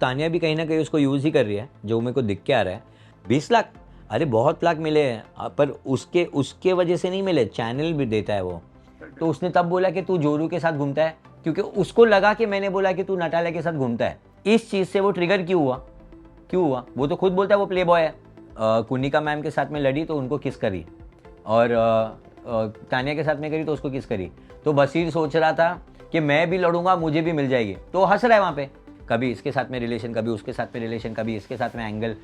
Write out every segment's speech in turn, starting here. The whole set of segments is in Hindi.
तानिया भी कहीं ना कहीं उसको यूज़ ही कर रही है, जो मेरे को दिख के आ रहा है। 20 लाख, अरे बहुत लाख मिले हैं, पर उसके उसके वजह से नहीं मिले, चैनल भी देता है वो। तो उसने तब बोला कि तू जोरू के साथ घूमता है, क्योंकि उसको लगा कि मैंने बोला कि तू नटालिया के साथ घूमता है। इस चीज़ से वो ट्रिगर क्यों हुआ, क्यों हुआ? वो तो खुद बोलता है वो प्ले बॉय है। कुनिका मैम के साथ में लड़ी तो उनको किस करी, और तानिया के साथ में करी तो उसको किस करी। तो बसीर सोच रहा था कि मैं भी लड़ूंगा, मुझे भी मिल जाएगी, तो हंस रहा है वहाँ पे। कभी इसके साथ में रिलेशन, कभी उसके साथ में रिलेशन, कभी इसके साथ में एंगल।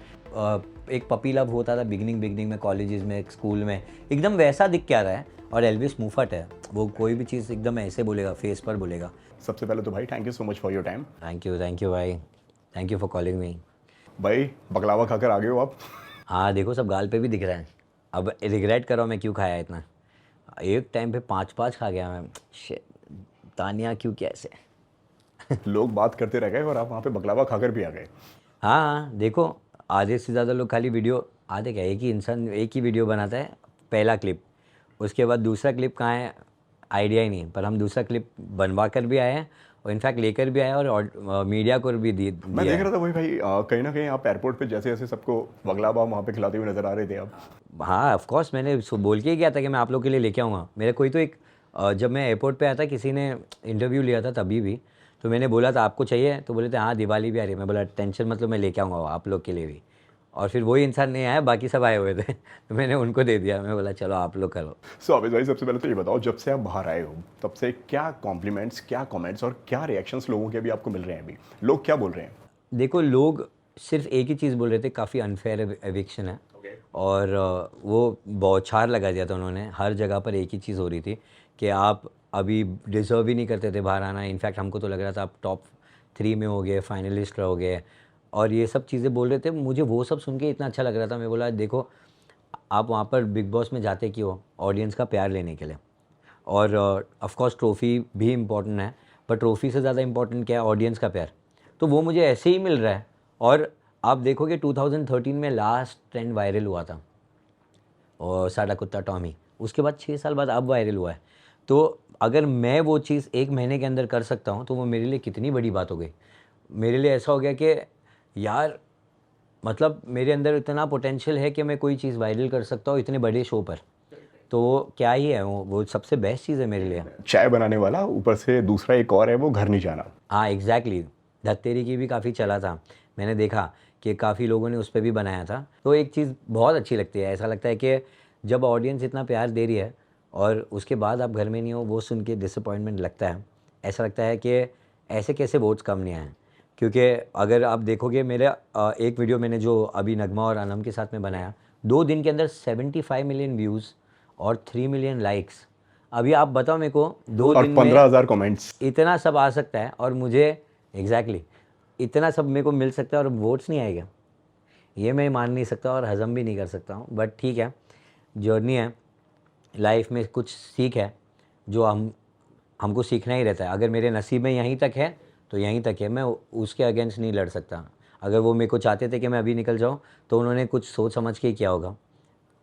एक पपी लव होता था बिगनिंग में, कॉलेजेस में, स्कूल में, एकदम वैसा दिख के आ रहा है। और एल्विस मुफट है वो, कोई भी चीज़ एकदम ऐसे बोलेगा, फेस पर बोलेगा। सबसे पहले तो भाई thank you so much for your time. Thank you भाई, thank you for calling me. भाई बकलावा खाकर आ गए हो आप। हाँ देखो, सब गाल पे भी दिख रहा है। अब रिग्रेट करो मैं क्यों खाया इतना। एक टाइम पे 5-5 खा गया मैं। Shit, तानिया क्यों, कैसे? लोग बात करते रह गए और आप वहाँ पे बकलावा खाकर भी आ गए। हाँ हाँ, देखो, आधे से ज़्यादा लोग खाली वीडियो, आधे क्या, एक ही इंसान एक ही वीडियो बनाता है, पहला क्लिप, उसके बाद दूसरा क्लिप कहाँ है आइडिया ही नहीं, पर हम दूसरा क्लिप बनवा कर भी आए हैं, और इनफैक्ट लेकर भी आए हैं, और मीडिया को भी मैं दिया देख है। रहा था वही भाई, कहीं ना कहीं आप एयरपोर्ट पे जैसे जैसे सबको बकलावा वहाँ पे खिलाते हुए नजर आ रहे थे आप। हाँ ऑफ कोर्स, मैंने बोल के ही गया था कि मैं आप लोग के लिए लेके आऊँगा। मेरा कोई तो एक जब मैं एयरपोर्ट पे आया था, किसी ने इंटरव्यू लिया था तभी भी, तो मैंने बोला था आपको चाहिए, तो बोले थे हाँ दिवाली भी आ रही है। मैं बोला टेंशन मतलब, मैं लेके आऊँगा आप लोग के लिए भी। और फिर वही इंसान नहीं आया, बाकी सब आए हुए थे तो मैंने उनको दे दिया। मैं बोला चलो आप लोग करो। सो अभी भाई सबसे पहले तो ये बताओ, जब से आप बाहर आए हो तब से क्या कॉम्प्लीमेंट्स, क्या कमेंट्स और क्या रिएक्शंस लोगों के अभी आपको मिल रहे हैं? अभी लोग क्या बोल रहे हैं? देखो, लोग सिर्फ एक ही चीज़ बोल रहे थे, काफ़ी अनफेयर एविक्शन है। और वो बौछार लगा दिया था उन्होंने, हर जगह पर एक ही चीज़ हो रही थी कि आप अभी डिज़र्व ही नहीं करते थे बाहर आना। इनफैक्ट हमको तो लग रहा था आप टॉप 3 में हो गए, फाइनलिस्ट हो गए, और ये सब चीज़ें बोल रहे थे। मुझे वो सब सुन के इतना अच्छा लग रहा था। मैं बोला देखो, आप वहाँ पर बिग बॉस में जाते क्यों? ऑडियंस का प्यार लेने के लिए। और ऑफ कोर्स ट्रॉफ़ी भी इम्पॉर्टेंट है, पर ट्रॉफ़ी से ज़्यादा इम्पॉर्टेंट क्या है? ऑडियंस का प्यार। तो वो मुझे ऐसे ही मिल रहा है। और आप देखोगे 2013 में लास्ट ट्रेंड वायरल हुआ था, और साडा कुत्ता टॉमी, उसके बाद 6 साल बाद अब वायरल हुआ है। तो अगर मैं वो चीज़ 1 महीने के अंदर कर सकता हूँ, तो वो मेरे लिए कितनी बड़ी बात हो गई। मेरे लिए ऐसा हो गया कि यार, मतलब मेरे अंदर इतना पोटेंशियल है कि मैं कोई चीज़ वायरल कर सकता हूँ इतने बड़े शो पर। तो वो क्या ही है, वो सबसे बेस्ट चीज़ है मेरे लिए। चाय बनाने वाला, ऊपर से दूसरा एक और है वो घर नहीं जाना। हाँ एग्जैक्टली, धत्तेरी की भी काफ़ी चला था। मैंने देखा कि काफ़ी लोगों ने उस पर भी बनाया था। तो एक चीज़ बहुत अच्छी लगती है, ऐसा लगता है कि जब ऑडियंस इतना प्यार दे रही है और उसके बाद आप घर में नहीं हो, वो सुन के डिसअपॉइंटमेंट लगता है। ऐसा लगता है कि ऐसे कैसे वोट्स कम नहीं आए। क्योंकि अगर आप देखोगे मेरे एक वीडियो मैंने जो अभी नगमा और अनम के साथ में बनाया, 2 दिन के अंदर 75 मिलियन व्यूज़ और 3 मिलियन लाइक्स। अभी आप बताओ मेरे को, 2 और दिन में 15,000 कमेंट्स। इतना सब आ सकता है, और मुझे एग्जैक्टली इतना सब मेरे को मिल सकता है और वोट्स नहीं आएगा? ये मैं मान नहीं सकता और हज़म भी नहीं कर सकता हूँ। बट ठीक है, जर्नी है, लाइफ में कुछ सीख है जो हमको सीखना ही रहता है। अगर मेरे नसीब में यहीं तक है तो यहीं तक है, मैं उसके अगेंस्ट नहीं लड़ सकता। अगर वो मेरे को चाहते थे कि मैं अभी निकल जाऊँ, तो उन्होंने कुछ सोच समझ के ही किया होगा।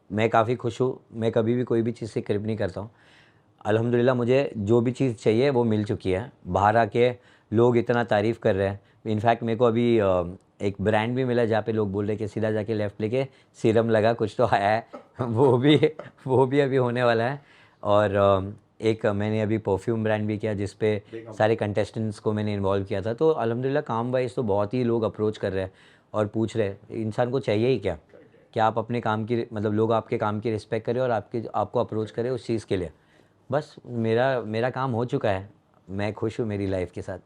मैं काफ़ी खुश हूँ, मैं कभी भी कोई भी चीज़ से क्रिप नहीं करता हूँ। अल्हम्दुलिल्लाह मुझे जो भी चीज़ चाहिए वो मिल चुकी है। बाहर आके लोग इतना तारीफ़ कर रहे हैं। इनफैक्ट मेरे को अभी एक ब्रांड भी मिला जहाँ पे लोग बोल रहे हैं कि सीधा जाके लेफ़्ट लेके सीरम लगा, कुछ तो आया है वो भी अभी होने वाला है। और एक मैंने अभी परफ्यूम ब्रांड भी किया, जिस पे सारे कंटेस्टेंट्स को मैंने इन्वॉल्व किया था। तो अल्हम्दुलिल्लाह काम वाइज़ तो बहुत ही लोग अप्रोच कर रहे हैं और पूछ रहे हैं, इंसान को चाहिए ही क्या? कि आप अपने काम की, मतलब लोग आपके काम की रिस्पेक्ट करें और आपको अप्रोच करें उस चीज़ के लिए। बस मेरा मेरा काम हो चुका है, मैं खुश हूँ मेरी लाइफ के साथ।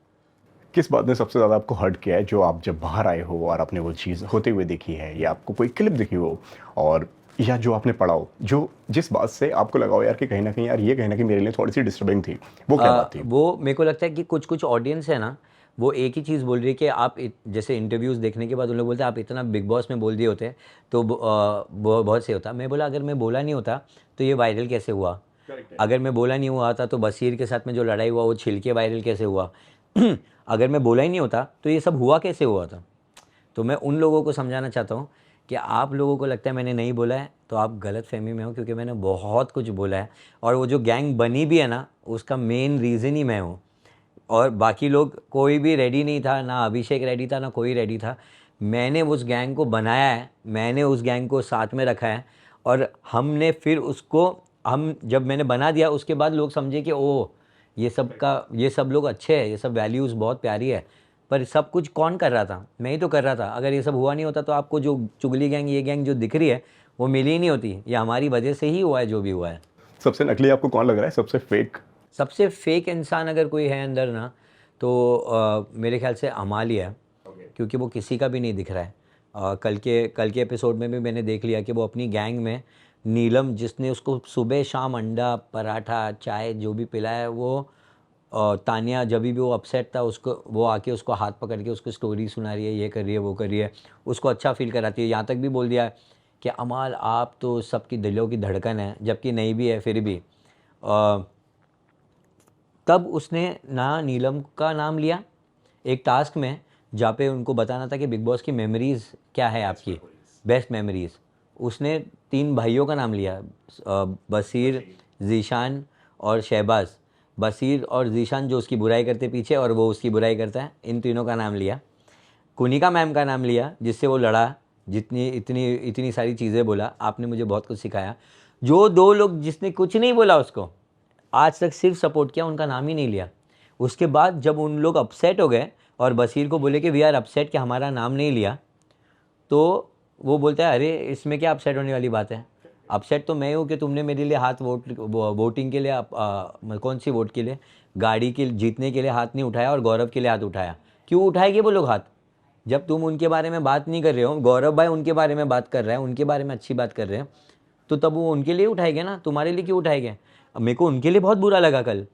किस बात ने सबसे ज़्यादा आपको हर्ट किया है, जो आप जब बाहर आए हो और आपने वो चीज़ होते हुए देखी है, या आपको कोई क्लिप दिखी हो, और या जो आपने पढ़ा हो, जो जिस बात से आपको लगा हो यार कि कहीं न कहीं यार ये कहीं न कहीं मेरे लिए थोड़ी-सी डिस्टर्बिंग थी, वो क्या बात थी? वो मेरे को लगता है कि कुछ ऑडियंस है ना, वो एक ही चीज़ बोल रही है कि जैसे इंटरव्यूज़ देखने के बाद उन लोग बोलते हैं आप इतना बिग बॉस में बोल दिए होते तो बहुत सही होता। मैं बोला अगर मैं बोला नहीं होता तो ये वायरल कैसे हुआ? अगर मैं बोला नहीं हुआ था तो बशीर के साथ में जो लड़ाई हुआ वो छिल के वायरल कैसे हुआ? अगर मैं बोला ही नहीं होता तो ये सब हुआ कैसे हुआ था? तो मैं उन लोगों को समझाना चाहता हूँ कि आप लोगों को लगता है मैंने नहीं बोला है, तो आप गलतफ़हमी में हो, क्योंकि मैंने बहुत कुछ बोला है। और वो जो गैंग बनी भी है ना, उसका मेन रीज़न ही मैं हूँ। और बाकी लोग कोई भी रेडी नहीं था, ना अभिषेक रेडी था, ना कोई रेडी था। मैंने उस गैंग को बनाया है, मैंने उस गैंग को साथ में रखा है, और हमने फिर उसको, हम जब मैंने बना दिया उसके बाद लोग समझे कि ओ ये सब लोग अच्छे हैं, ये सब वैल्यूज़ बहुत प्यारी है। पर सब कुछ कौन कर रहा था? मैं ही तो कर रहा था। अगर ये सब हुआ नहीं होता तो आपको जो चुगली गैंग, ये गैंग जो दिख रही है वो मिली ही नहीं होती। ये हमारी वजह से ही हुआ है जो भी हुआ है। सबसे नकली आपको कौन लग रहा है, सबसे फेक? सबसे फेक इंसान अगर कोई है अंदर ना, तो मेरे ख्याल से अमाल ही है, क्योंकि वो किसी का भी नहीं दिख रहा है। कल के एपिसोड में भी मैंने देख लिया कि वो अपनी गैंग में नीलम, जिसने उसको सुबह शाम अंडा पराठा चाय जो भी पिलाया, वो तानिया जब भी वो अपसेट था उसको, वो आके उसको हाथ पकड़ के उसको स्टोरी सुना रही है, ये कर रही है वो कर रही है, उसको अच्छा फील कराती है। यहाँ तक भी बोल दिया कि अमाल आप तो सबकी दिलों की धड़कन है, जबकि नहीं भी है फिर भी। तब उसने ना नीलम का नाम लिया एक टास्क में, जहाँ पे उनको बताना था कि बिग बॉस की मेमोरीज़ क्या है आपकी, बेस्ट मेमोरीज़। उसने 3 भाइयों का नाम लिया, बसीर, जीशान और शहबाज। बसीर और जीशान जो उसकी बुराई करते पीछे, और वो उसकी बुराई करता है, इन तीनों का नाम लिया। कुनिका मैम का नाम लिया, जिससे वो लड़ा, जितनी इतनी इतनी सारी चीज़ें बोला, आपने मुझे बहुत कुछ सिखाया। जो 2 लोग जिसने कुछ नहीं बोला उसको, आज तक सिर्फ सपोर्ट किया, उनका नाम ही नहीं लिया। उसके बाद जब उन लोग अपसेट हो गए और बसीर को बोले कि वी आर अपसेट कि हमारा नाम नहीं लिया, तो वो बोलता है अरे इसमें क्या अपसेट होने वाली बात है, अपसेट तो मैं हूँ कि तुमने मेरे लिए हाथ वोटिंग के लिए कौन सी वोट के लिए, गाड़ी के जीतने के लिए हाथ नहीं उठाया, और गौरव के लिए हाथ उठाया। क्यों उठाएंगे वो लोग हाथ? जब तुम उनके बारे में बात नहीं कर रहे हो, गौरव भाई उनके बारे में बात कर रहा है, उनके बारे में अच्छी बात कर रहे हैं, तो तब वो उनके लिए उठाएंगे ना, तुम्हारे लिए क्यों उठाएंगे? अब मेरे को उनके लिए बहुत बुरा लगा कल।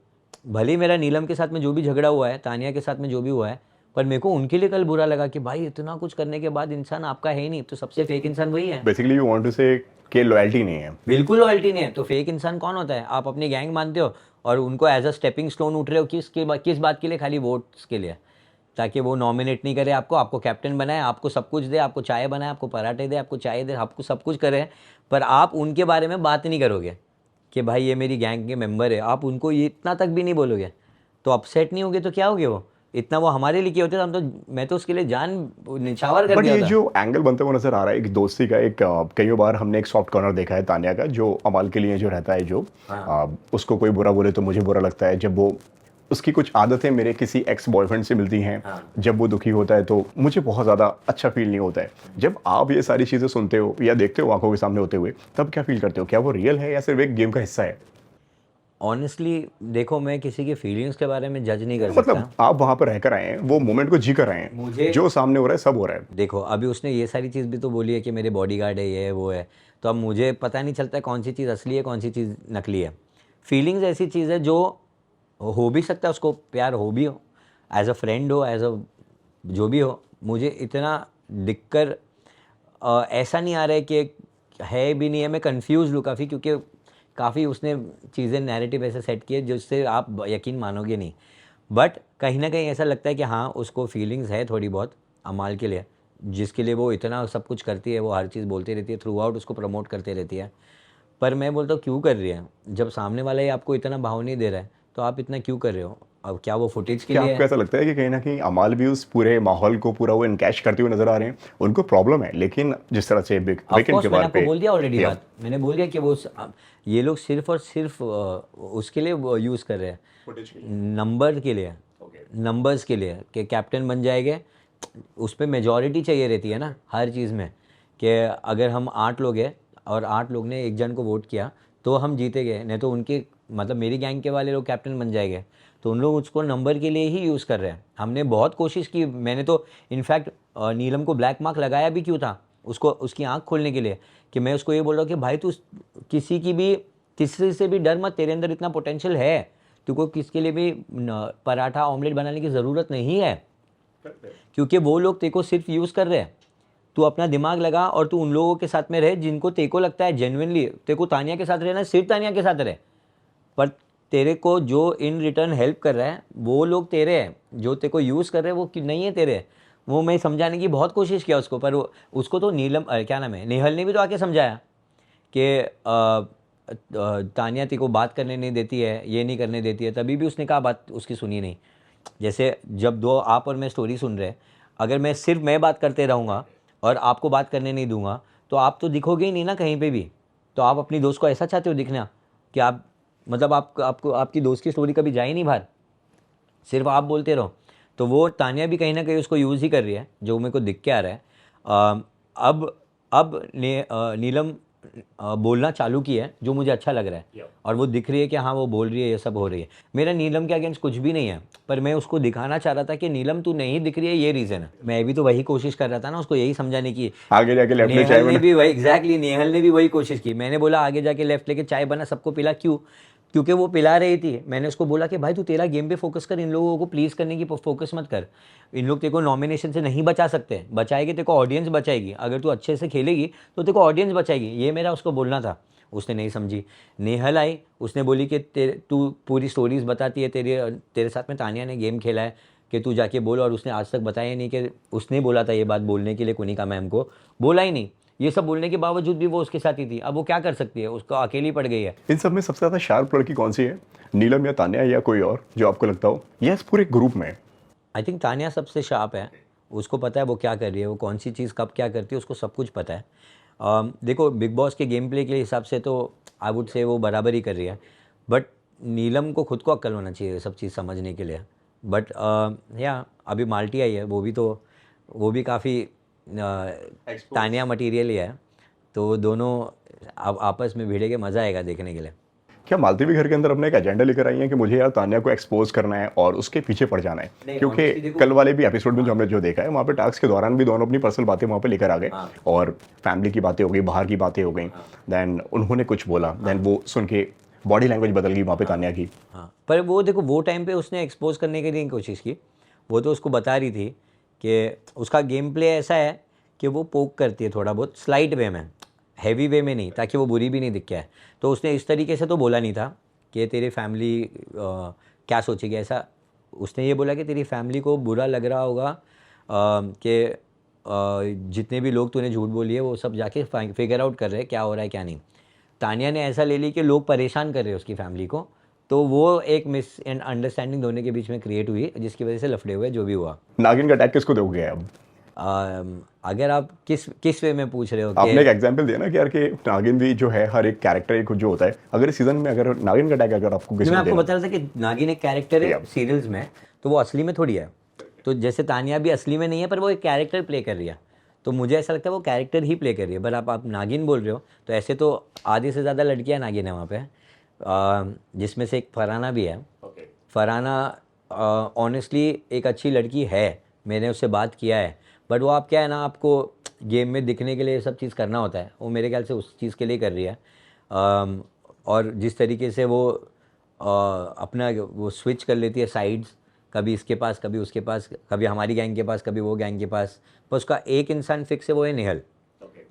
भले ही मेरा नीलम के साथ में जो भी झगड़ा हुआ है, तानिया के साथ में जो भी हुआ है, पर मेरे को उनके लिए कल बुरा लगा कि भाई इतना कुछ करने के बाद इंसान आपका है ही नहीं, तो सबसे फेक इंसान वही है। बेसिकली यू वांट टू से कि लॉयल्टी नहीं है। बिल्कुल लॉयल्टी नहीं है। तो फेक इंसान कौन होता है? आप अपनी गैंग मानते हो और उनको एज अ स्टेपिंग स्टोन उठ रहे हो, किस बात के लिए? खाली वोट्स के लिए, ताकि वो नॉमिनेट नहीं करे आपको, आपको कैप्टन बनाए, आपको सब कुछ दे, आपको चाय बनाए, आपको पराठे दे, आपको चाय दे, आपको सब कुछ करे, पर आप उनके बारे में बात नहीं करोगे कि भाई ये मेरी गैंग के मेंबर है। आप उनको ये इतना तक भी नहीं बोलोगे, तो अपसेट नहीं होगे तो क्या होगे? वो इतना वो हमारे लिए किए होते, हम तो, मैं तो उसके लिए जान निछावर कर बट दिया ये था। जो एंगल बनते हुए नजर आ रहा है एक दोस्ती का, एक कई बार हमने एक सॉफ्ट कॉर्नर देखा है तानिया का, जो अमाल के लिए जो रहता है, जो उसको कोई बुरा बोले तो मुझे बुरा लगता है, जब वो उसकी कुछ आदतें मेरे किसी एक्स बॉयफ्रेंड से मिलती हैं, जब वो दुखी होता है तो मुझे बहुत ज़्यादा अच्छा फील नहीं होता है। जब आप ये सारी चीज़ें सुनते हो या देखते हो आंखों के सामने होते हुए, तब क्या फील करते हो? क्या वो रियल है या सिर्फ एक गेम का हिस्सा है? ऑनेस्टली देखो, मैं किसी की फीलिंग्स के बारे में जज नहीं कर सकता। मतलब आप वहां पर रहकर आए हैं, वो मोमेंट को जी कर आए हैं, मुझे जो सामने हो रहा है सब हो रहा है। देखो, अभी उसने ये सारी चीज़ भी तो बोली है कि मेरे बॉडीगार्ड है, ये है वो है, तो अब मुझे पता नहीं चलता है कौन सी चीज़ असली है कौन सी चीज़ नकली है। फीलिंग्स ऐसी चीज़ है जो हो भी सकता है, उसको प्यार हो भी हो, एज अ फ्रेंड हो, एज अ जो भी हो। मुझे इतना दिक्कत ऐसा नहीं आ रहा है कि है भी नहीं है। मैं कंफ्यूज हूँ काफ़ी, क्योंकि काफ़ी उसने चीज़ें नैरेटिव ऐसे सेट किए जिससे आप यकीन मानोगे नहीं। बट कहीं ना कहीं ऐसा लगता है कि हाँ, उसको फीलिंग्स है थोड़ी बहुत अमाल के लिए, जिसके लिए वो इतना सब कुछ करती है, वो हर चीज़ बोलती रहती है, थ्रू आउट उसको प्रमोट करते रहती है। पर मैं बोलता हूँ क्यों कर रही है? जब सामने वाला ही आपको इतना भाव नहीं दे रहा है, तो आप इतना क्यों कर रहे हो? अब क्या वो फुटेज के क्या लिए आपको है? ऐसा लगता है कि कहीं ना कहीं अमाल भी उस पूरे माहौल को पूरा वो इनकैश करते हुए नजर आ रहे हैं? उनको प्रॉब्लम है, लेकिन जिस तरह से ऑफ वीकेंड के कोर्स, मैंने बार आपको पे बोल दिया ऑलरेडी या बात, मैंने बोल दिया कि वो ये लोग सिर्फ और सिर्फ उसके लिए यूज़ कर रहे हैं, नंबर के लिए, नंबर्स के लिए, कि कैप्टन बन जाएंगे। उस पर मेजॉरिटी चाहिए रहती है ना हर चीज़ में, कि अगर हम 8 लोग हैं और 8 लोग ने एक जन को वोट किया तो हम जीते गए, नहीं तो उनके मतलब मेरी गैंग के वाले लोग कैप्टन बन जाएंगे। तो उन लोग उसको नंबर के लिए ही यूज़ कर रहे हैं। हमने बहुत कोशिश की, मैंने तो इनफैक्ट नीलम को ब्लैक मार्क लगाया भी क्यों था, उसको उसकी आंख खोलने के लिए, कि मैं उसको ये बोल रहा हूँ कि भाई तू किसी से भी डर मत, तेरे अंदर इतना पोटेंशियल है, तुमको किसके लिए भी पराठा ऑमलेट बनाने की ज़रूरत नहीं है, क्योंकि वो लोग तेरे को सिर्फ यूज़ कर रहे हैं। तू अपना दिमाग लगा और तू उन लोगों के साथ में रहे जिनको तेरे को लगता है जेन्युइनली तेरे को तानिया के साथ रहना है, सिर्फ तानिया के साथ रहे। पर तेरे को जो इन रिटर्न हेल्प कर रहा है वो लोग तेरे हैं, जो तेरे को यूज़ कर रहे हैं वो नहीं है तेरे। वो मैं समझाने की बहुत कोशिश किया उसको, पर उसको तो नीलम क्या नाम है, नेहल ने भी तो आके समझाया कि तानिया तेरे को बात करने नहीं देती है, ये नहीं करने देती है, तभी भी उसने कहा बात उसकी सुनी नहीं। जैसे जब दो आप और मैं स्टोरी सुन रहे हैं, अगर मैं सिर्फ मैं बात करते रहूँगा और आपको बात करने नहीं दूंगा तो आप तो दिखोगे ही नहीं ना कहीं पे भी। तो आप अपनी दोस्त को ऐसा चाहते हो दिखना कि आप मतलब आपको आपकी दोस्त की स्टोरी कभी जाए ही नहीं बाहर, सिर्फ आप बोलते रहो। तो वो तानिया भी कहीं ना कहीं उसको यूज़ ही कर रही है, जो मेरे को दिख के आ रहा है। अब नीलम बोलना चालू की है जो मुझे अच्छा लग रहा है, और वो दिख रही है कि हाँ वो बोल रही है, ये सब हो रही है। मेरा नीलम के अगेंस्ट कुछ भी नहीं है, पर मैं उसको दिखाना चाह रहा था कि नीलम तू नहीं दिख रही है, ये रीज़न है। मैं भी तो वही कोशिश कर रहा था ना उसको यही समझाने की। आगे जाके लेफ्ट में चाय नेहल ने बना। भी वही एग्जैक्टली नेहल ने भी वही कोशिश की। मैंने बोला आगे जाके लेफ्ट लेके चाय बना, सबको पिला। क्यों? क्योंकि वो पिला रही थी। मैंने उसको बोला कि भाई तू तेरा गेम पे फोकस कर, इन लोगों को प्लीज़ करने की फोकस मत कर। इन लोग तेरे को नॉमिनेशन से नहीं बचा सकते, बचाएगी तेरे को ऑडियंस बचाएगी। अगर तू अच्छे से खेलेगी तो तेरे को ऑडियंस बचाएगी, ये मेरा उसको बोलना था। उसने नहीं समझी। नेहल आई, उसने बोली कि तू पूरी स्टोरीज बताती है, तेरे साथ में तानिया ने गेम खेला है कि तू जाके बोल, और उसने आज तक बताया नहीं कि उसने बोला था ये बात बोलने के लिए कुनिका मैम को, बोला ही नहीं। ये सब बोलने के बावजूद भी वो उसके साथ ही थी। अब वो क्या कर सकती है, उसको अकेली पड़ गई है। इन सब में सबसे ज़्यादा शार्प लड़की कौन सी है, नीलम या तान्या या कोई और जो आपको लगता हो, या इस पूरे ग्रुप में? आई थिंक तानिया सबसे शार्प है। उसको पता है वो क्या कर रही है, वो कौन सी चीज़ कब क्या करती है, उसको सब कुछ पता है। देखो बिग बॉस के गेम प्ले के हिसाब से तो आई वुड से वो बराबर ही कर रही है, बट नीलम को खुद को अक्ल होना चाहिए सब चीज़ समझने के लिए। बट या अभी माल्टी आई है, वो भी काफ़ी तानिया मटीरियल ही है। तो दोनों अब आपस में भिड़ेंगे, मज़ा आएगा देखने के लिए। क्या मालती भी घर के अंदर अपने एक एजेंडा लेकर आई है कि मुझे यार तान्या को एक्सपोज करना है और उसके पीछे पड़ जाना है? नहीं, क्योंकि honestly देखो, कल वाले भी एपिसोड में जो हमने जो देखा है वहाँ पे टास्क के दौरान भी दोनों अपनी पर्सनल बातें वहाँ पे लेकर आ गए, और फैमिली की बातें हो गई, बाहर की बातें हो गई। देन उन्होंने कुछ बोला, देन वो सुन के बॉडी लैंग्वेज बदल गई वहाँ पे तान्या की। हाँ, पर वो देखो वो टाइम पे उसने एक्सपोज करने की नहीं कोशिश की। वो तो उसको बता रही थी कि उसका गेम प्ले ऐसा है कि वो पोक करती है थोड़ा बहुत स्लाइट वे में, हैवी वे में नहीं, ताकि वो बुरी भी नहीं दिख है। तो उसने इस तरीके से तो बोला नहीं था कि तेरी फैमिली क्या सोचेगी ऐसा। उसने ये बोला कि तेरी फैमिली को बुरा लग रहा होगा कि जितने भी लोग तूने झूठ बोली है वो सब जाके फिगर आउट कर रहे हैं क्या हो रहा है क्या नहीं। तानिया ने ऐसा ले ली कि लोग परेशान कर रहे हैं उसकी फैमिली को, तो वो एक मिस एंड अंडरस्टैंडिंग दोनों के बीच में क्रिएट हुई, जिसकी वजह से लफड़े हुए जो भी हुआ। नागिन का अटैक किसको दोगे अब? अगर आप किस वे में पूछ रहे हो आपने एक एग्जांपल दिया ना कि यार कि नागिन भी जो है हर एक कैरेक्टर एक जो होता है, अगर इस सीजन में अगर नागिन का अटैक अगर आपको किसी मैं को आपको देना, बता रहा था कि नागिन एक कैरेक्टर है सीरियल्स में, तो वो असली में थोड़ी है। तो जैसे तानिया भी असली में नहीं है, पर वो एक कैरेक्टर प्ले कर रही है। तो मुझे ऐसा लगता है वो कैरेक्टर ही प्ले कर रही है। पर आप नागिन बोल रहे हो, तो ऐसे तो आधे से ज़्यादा लड़कियां नागिन है वहाँ पे, जिसमें से एक फरहाना भी है। फरहाना ऑनेस्टली एक अच्छी लड़की है, मैंने उससे बात किया है। बट वो आप क्या है ना, आपको गेम में दिखने के लिए सब चीज़ करना होता है। वो मेरे ख्याल से उस चीज़ के लिए कर रही है। और जिस तरीके से वो अपना वो स्विच कर लेती है साइड्स, कभी इसके पास कभी उसके पास, कभी हमारी गैंग के पास कभी वो गैंग के पास। पर उसका एक इंसान फिक्स है, वो है नेहल।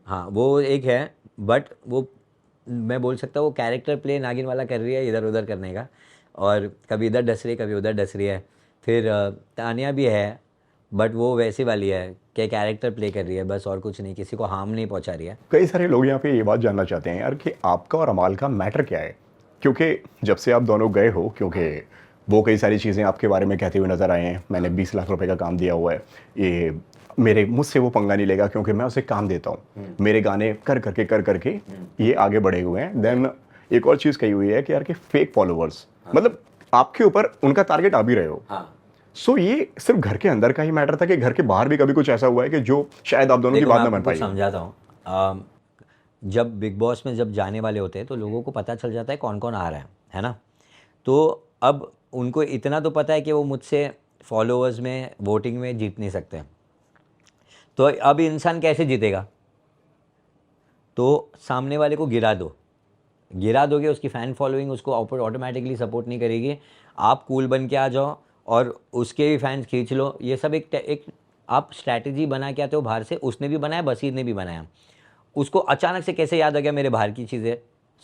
हाँ वो एक है, बट वो मैं बोल सकता हूँ वो कैरेक्टर प्ले नागिन वाला कर रही है, इधर उधर करने का। और कभी इधर डस रही है कभी उधर डस रही है। फिर तानिया भी है, बट वो वैसी वाली है कि कैरेक्टर प्ले कर रही है बस, और कुछ नहीं, किसी को हार्म नहीं पहुंचा रही है। कई सारे लोग यहाँ पे ये बात जानना चाहते हैं यार कि आपका और अमाल का मैटर क्या है, क्योंकि जब से आप दोनों गए हो, क्योंकि वो कई सारी चीज़ें आपके बारे में कहते हुए नजर आए हैं, मैंने 20 लाख रुपए का काम दिया हुआ है, ये मुझसे वो पंगा नहीं लेगा क्योंकि मैं उसे काम देता हूँ, मेरे गाने कर करके ये आगे बढ़े हुए हैं। देन एक और चीज़ कही हुई है कि यार कि फेक फॉलोअर्स, मतलब आपके ऊपर उनका टारगेट आ भी रहे हो। सो ये सिर्फ घर के अंदर का ही मैटर था कि घर के बाहर भी कभी कुछ ऐसा हुआ है कि जो शायद आप दोनों की बात ना बन पाई? समझाता हूँ। जब बिग बॉस में जब जाने वाले होते हैं तो लोगों को पता चल जाता है कौन कौन आ रहा है ना। तो अब उनको इतना तो पता है कि वो मुझसे फॉलोअर्स में वोटिंग में जीत नहीं सकते। तो अब इंसान कैसे जीतेगा? तो सामने वाले को गिरा दोगे, उसकी फ़ैन फॉलोइंग उसको ऑटोमेटिकली सपोर्ट नहीं करेगी। आप कूल बन के आ जाओ और उसके भी फैंस खींच लो। ये सब एक आप स्ट्रैटेजी बना के आते हो बाहर से। उसने भी बनाया, बसीर ने भी बनाया। उसको अचानक से कैसे याद आ गया मेरे बाहर की चीज़ें?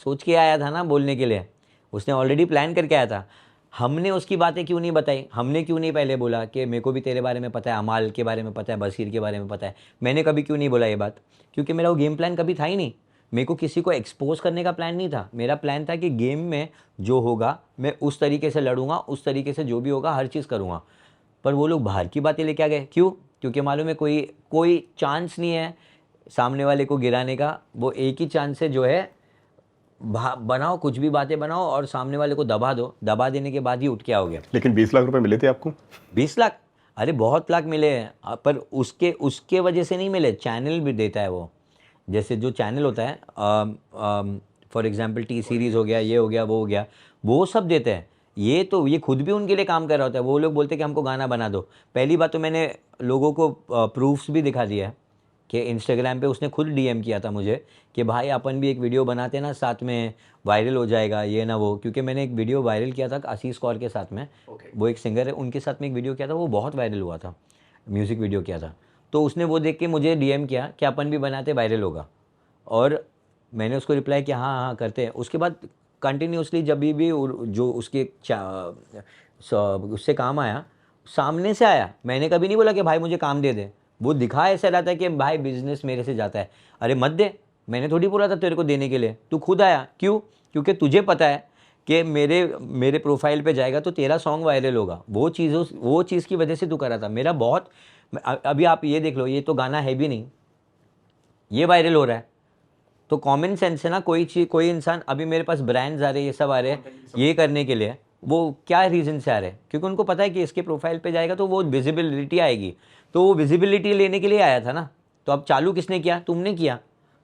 सोच के आया था ना बोलने के लिए, उसने ऑलरेडी प्लान करके आया था। हमने उसकी बातें क्यों नहीं बताई? हमने क्यों नहीं पहले बोला कि मेरे को भी तेरे बारे में पता है, अमाल के बारे में पता है, बसीर के बारे में पता है? मैंने कभी क्यों नहीं बोला ये बात? क्योंकि मेरा वो गेम प्लान कभी था ही नहीं। मेरे को किसी को एक्सपोज करने का प्लान नहीं था। मेरा प्लान था कि गेम में जो होगा मैं उस तरीके से लड़ूंगा, उस तरीके से जो भी होगा हर चीज़ करूँगा। पर वो लोग बाहर की बातें लेके आ गए। क्यों? क्योंकि मालूम है कोई कोई चांस नहीं है सामने वाले को गिराने का। वो एक ही चांस है जो है बनाओ, कुछ भी बातें बनाओ और सामने वाले को दबा दो। दबा देने के बाद ही उठ के आओगे। लेकिन 20 लाख रुपए मिले थे आपको? 20 लाख? अरे बहुत लाख मिले हैं, पर उसके उसके वजह से नहीं मिले। चैनल भी देता है वो। जैसे जो चैनल होता है, फॉर एग्जांपल टी सीरीज़ हो गया, ये हो गया, वो हो गया, वो सब देते हैं। ये तो ये खुद भी उनके लिए काम कर रहा होता है। वो लोग बोलते हैं कि हमको गाना बना दो। पहली बात तो मैंने लोगों को प्रूफ्स भी दिखा दिया है कि इंस्टाग्राम पे उसने खुद डीएम किया था मुझे कि भाई अपन भी एक वीडियो बनाते ना, साथ में वायरल हो जाएगा ये ना वो। क्योंकि मैंने एक वीडियो वायरल किया था आशीष कौर के साथ में। वो एक सिंगर है, उनके साथ में एक वीडियो किया था, वो बहुत वायरल हुआ था, म्यूज़िक वीडियो किया था। तो उसने वो देख के मुझे डीएम किया कि अपन भी बनाते, वायरल होगा। और मैंने उसको रिप्लाई किया हाँ हाँ करते हैं। उसके बाद कंटिन्यूसली जब भी जो उसके उससे काम आया, सामने से आया। मैंने कभी नहीं बोला कि भाई मुझे काम दे दे। वो दिखा ऐसा रहता है कि भाई बिजनेस मेरे से जाता है। अरे मत दे, मैंने थोड़ी बोला था तेरे को देने के लिए, तू खुद आया। क्यों? क्योंकि तुझे पता है कि मेरे प्रोफाइल पे जाएगा तो तेरा सॉन्ग वायरल होगा। वो चीज़ की वजह से तू करा था। मेरा बहुत अभी आप ये देख लो, ये तो गाना है भी नहीं, ये वायरल हो रहा है। तो कॉमन सेंस है ना। कोई इंसान, अभी मेरे पास ब्रांड्स आ रहे हैं, ये सब आ रहे हैं ये करने के लिए, वो क्या रीज़न से आ रहे हैं? क्योंकि उनको पता है कि इसके प्रोफाइल पे जाएगा तो वो विजिबिलिटी आएगी। तो वो विजिबिलिटी लेने के लिए आया था ना। तो अब चालू किसने किया? तुमने किया।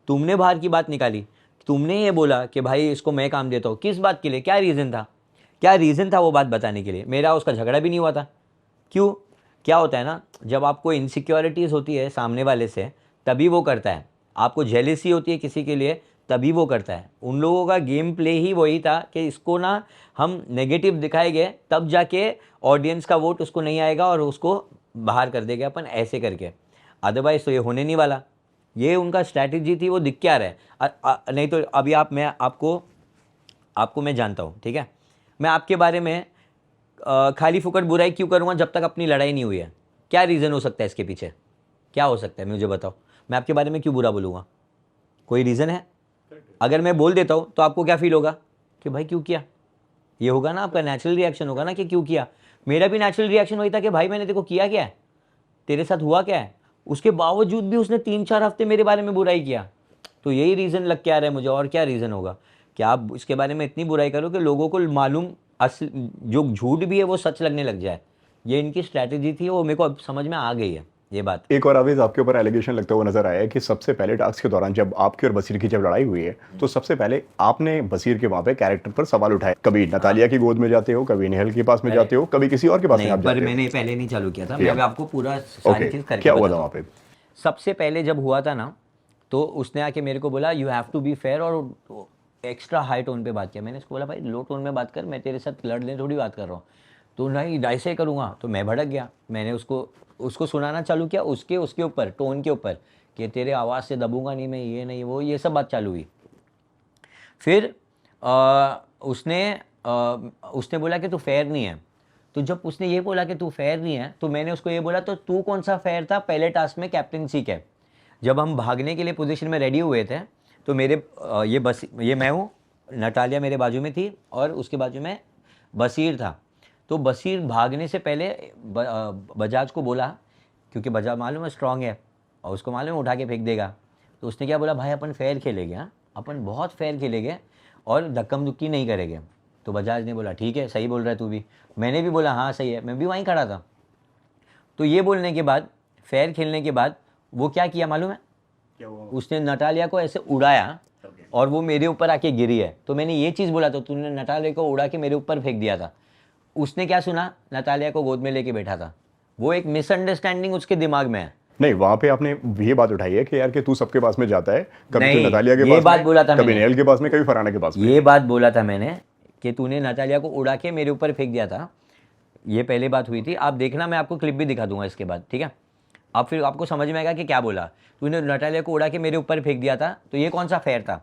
तुमने बाहर की बात निकाली। तुमने ये बोला कि भाई इसको मैं काम देता हूँ। किस बात के लिए? क्या रीज़न था? क्या रीज़न था वो बात बताने के लिए? मेरा उसका झगड़ा भी नहीं हुआ था। क्यों? क्या होता है ना, जब आपको इनसिक्योरिटीज़ होती है सामने वाले से, तभी वो करता है। आपको जेलिसी होती है किसी के लिए, तभी वो करता है। उन लोगों का गेम प्ले ही वही था कि इसको ना हम नेगेटिव दिखाएंगे, तब जाके ऑडियंस का वोट उसको नहीं आएगा और उसको बाहर कर देगा अपन ऐसे करके। अदरवाइज तो ये होने नहीं वाला। ये उनका स्ट्रैटेजी थी, वो दिख क्या रहा है। नहीं तो अभी मैं आपको मैं जानता हूँ, ठीक है। मैं आपके बारे में खाली फुकट बुराई क्यों करूँगा जब तक अपनी लड़ाई नहीं हुई है? क्या रीज़न हो सकता है इसके पीछे? क्या हो सकता है मुझे बताओ। मैं आपके बारे में क्यों बुरा बोलूँगा? कोई रीज़न है? अगर मैं बोल देता हूँ तो आपको क्या फील होगा कि भाई क्यों किया? ये होगा ना, आपका नेचुरल रिएक्शन होगा ना कि क्यों किया। मेरा भी नेचुरल रिएक्शन वही था कि भाई मैंने तेरे को किया क्या है, तेरे साथ हुआ क्या है। उसके बावजूद भी उसने 3-4 हफ्ते मेरे बारे में बुराई किया। तो यही रीज़न लग के आ रहा है मुझे। और क्या रीज़न होगा कि आप इसके बारे में इतनी बुराई करो कि लोगों को मालूम असल जो झूठ भी है वो सच लगने लग जाए। ये इनकी स्ट्रैटेजी थी, वो मेरे को अब समझ में आ गई है ये बात। एक और आवेज आपके ऊपर एलिगेशन लगता हुआ नजर आया है कि सबसे पहले टास्क के दौरान जब आपकी और बसीर की जब लड़ाई हुई है तो सबसे पहले आपने बसीर के वहां पे कैरेक्टर पर सवाल उठाए। कभी नतालिया की गोद में जाते हो, कभी नेहल के पास में जाते हो, कभी किसी और के पास में नहीं, आप पर जाते हो। मैंने पहले नहीं चालू किया था। मैं आपको पूरा सारी ओके, चीज़ करके क्या हुआ था बताता वहाँ हूँ। पे? सबसे पहले जब हुआ था ना, तो उसने आके मेरे को बोला you have to be fair, और एक्स्ट्रा हाई टोन पे बात किया। मैंने उसको बोला भाई लो टोन में बात कर, मैं तेरे साथ लड़ने थोड़ी बात कर रहा हूँ। तो नहीं ऐसे ही करूँगा। तो मैं भड़क गया। मैंने उसको सुनाना चालू किया उसके ऊपर, टोन के ऊपर, कि तेरे आवाज़ से दबूंगा नहीं मैं, ये नहीं वो, ये सब बात चालू हुई। फिर उसने बोला कि तू फेयर नहीं है। तो जब उसने ये बोला कि तू फेयर नहीं है, तो मैंने उसको ये बोला तो तू कौन सा फेयर था पहले टास्क में कैप्टनसी के? जब हम भागने के लिए पोजीशन में रेडी हुए थे, तो ये मैं हूँ, नटालिया मेरे बाजू में थी और उसके बाजू में बसीर था। तो बसीर भागने से पहले बजाज को बोला, क्योंकि बजाज मालूम है स्ट्रांग है और उसको मालूम है उठा के फेंक देगा। तो उसने क्या बोला, भाई अपन फेयर खेलेंगे, हाँ अपन बहुत फेयर खेलेंगे और धक्कम धुक्की नहीं करेंगे। तो बजाज ने बोला ठीक है, सही बोल रहा है तू भी। मैंने भी बोला हाँ सही है, मैं भी वहीं खड़ा था। तो ये बोलने के बाद, फेयर खेलने के बाद, वो क्या किया मालूम है? उसने नटालिया को ऐसे उड़ाया और वो मेरे ऊपर आके गिरी है। तो मैंने ये चीज़ बोला, तो तूने नटालिया को उड़ा के मेरे ऊपर फेंक दिया था। उसने क्या सुना, नटालिया को गोद में लेके बैठा था। वो एक मिसअंडरस्टैंडिंग उसके दिमाग में है। नहीं, वहां पे आपने ये बात उठाई है कि यार कि तू सबके पास में जाता है, कभी नहीं, तू नतालिया के ये पास बात में, बोला था कभी मैंने। नेहल के पास में, कभी फरहाना के पास में। ये बात बोला था मैंने कि तूने नटालिया को उड़ा के मेरे ऊपर फेंक दिया था। ये पहले बात हुई थी। आप देखना, मैं आपको क्लिप भी दिखा दूंगा इसके बाद, ठीक है। आप फिर आपको समझ में आएगा कि क्या बोला। तूने नटालिया को उड़ा के मेरे ऊपर फेंक दिया था, तो ये कौन सा फेयर था?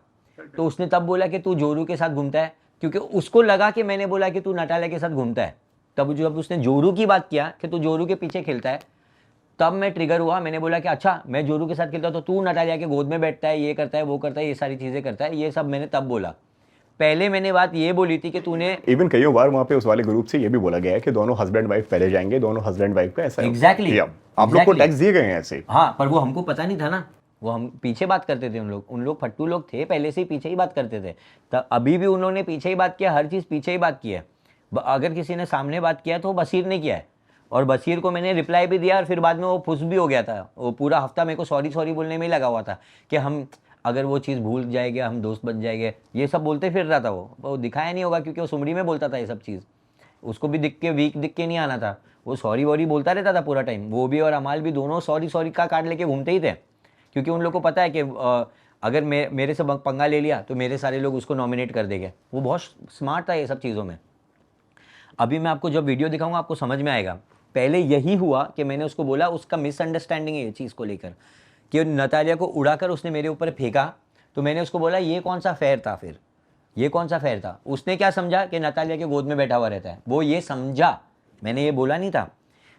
तो उसने तब बोला कि तू जोरू के साथ घूमता है, क्योंकि उसको लगा कि मैंने बोला कि तू नटालिया के साथ घूमता है। तब जब उसने जोरू की बात किया कि तू जोरू के पीछे खेलता है, तब मैं ट्रिगर हुआ, मैंने बोला कि अच्छा मैं जोरू के साथ खेलता हूँ तो तू नटालिया के गोद में बैठता है, ये करता है, वो करता है, ये सारी चीज़ें करता है, ये सब मैंने तब बोला। पहले मैंने बात ये बोली थी कि तूने इवन कईयों बार वहाँ पे उस वाले ग्रुप से ये भी बोला गया है कि दोनों हस्बैंड वाइफ पहले जाएंगे, दोनों हस्बैंड वाइफ का ऐसा एग्जैक्टली या आप लोग को टैक्स दिए गए हैं ऐसे। हाँ, पर वो हमको पता नहीं था ना, वो हम पीछे बात करते थे, उन लोग फट्टू लोग थे, पहले से ही पीछे ही बात करते थे। तब अभी भी उन्होंने पीछे ही बात किया, हर चीज़ पीछे ही बात की है। अगर किसी ने सामने बात किया तो बशीर ने किया है, और बशीर को मैंने रिप्लाई भी दिया, और फिर बाद में वो फुस भी हो गया था। वो पूरा हफ्ता मेरे को सॉरी सॉरी बोलने में ही लगा हुआ था कि हम अगर वो चीज़ भूल जाएंगे हम दोस्त बन जाएंगे, ये सब बोलते फिर रहा था। वो दिखाया नहीं होगा क्योंकि वो सुमड़ी में बोलता था ये सब चीज़, उसको भी दिख के वीक दिख के नहीं आना था। वो सॉरी वॉरी बोलता रहता था पूरा टाइम, वो भी और अमाल भी दोनों सॉरी सॉरी का कार्ड लेके घूमते ही थे, क्योंकि उन लोग को पता है कि अगर मेरे से पंगा ले लिया तो मेरे सारे लोग उसको नॉमिनेट कर देंगे। वो बहुत स्मार्ट था ये सब चीज़ों में। अभी मैं आपको जब वीडियो दिखाऊंगा आपको समझ में आएगा। पहले यही हुआ कि मैंने उसको बोला, उसका मिसअंडरस्टैंडिंग है ये चीज़ को लेकर कि नतालिया को उड़ाकर उसने मेरे ऊपर फेंका, तो मैंने उसको बोला ये कौन सा फेयर था, फिर ये कौन सा फेयर था। उसने क्या समझा कि नतालिया के गोद में बैठा हुआ रहता है, वो ये समझा, मैंने ये बोला नहीं था।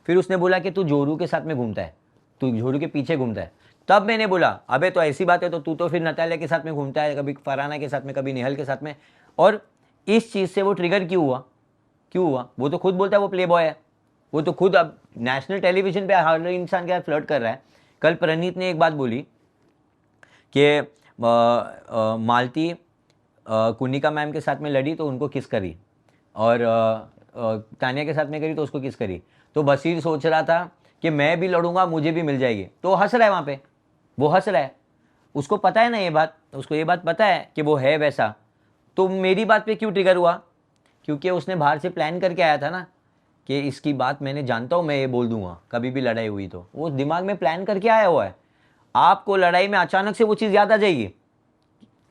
फिर उसने बोला कि तू जोरू के साथ में घूमता है, तू जोरू के पीछे घूमता है। तब मैंने बोला अबे तो ऐसी बात है तो तू तो फिर नतालिया के साथ में घूमता है, कभी फरहाना के साथ में, कभी निहल के साथ में। और इस चीज़ से वो ट्रिगर क्यों हुआ, क्यों हुआ? वो तो खुद बोलता है वो प्ले बॉय है, वो तो खुद अब नेशनल टेलीविजन पे हर इंसान के साथ फ्लर्ट कर रहा है। कल प्रणीत ने एक बात बोली कि मालती कुनिका मैम के साथ में लड़ी तो उनको किस करी, और तानिया के साथ में करी तो उसको किस करी। तो बशीर सोच रहा था कि मैं भी लड़ूंगा मुझे भी मिल जाएगी, तो हंस रहा है वहाँ पे, वो हंस रहा है। उसको पता है ना ये बात, उसको ये बात पता है कि वो है वैसा। तो मेरी बात पे क्यों ट्रिगर हुआ? क्योंकि उसने बाहर से प्लान करके आया था ना कि इसकी बात मैंने जानता हूँ, मैं ये बोल दूंगा कभी भी लड़ाई हुई तो। वो दिमाग में प्लान करके आया हुआ है। आपको लड़ाई में अचानक से वो चीज़ याद आ जाएगी,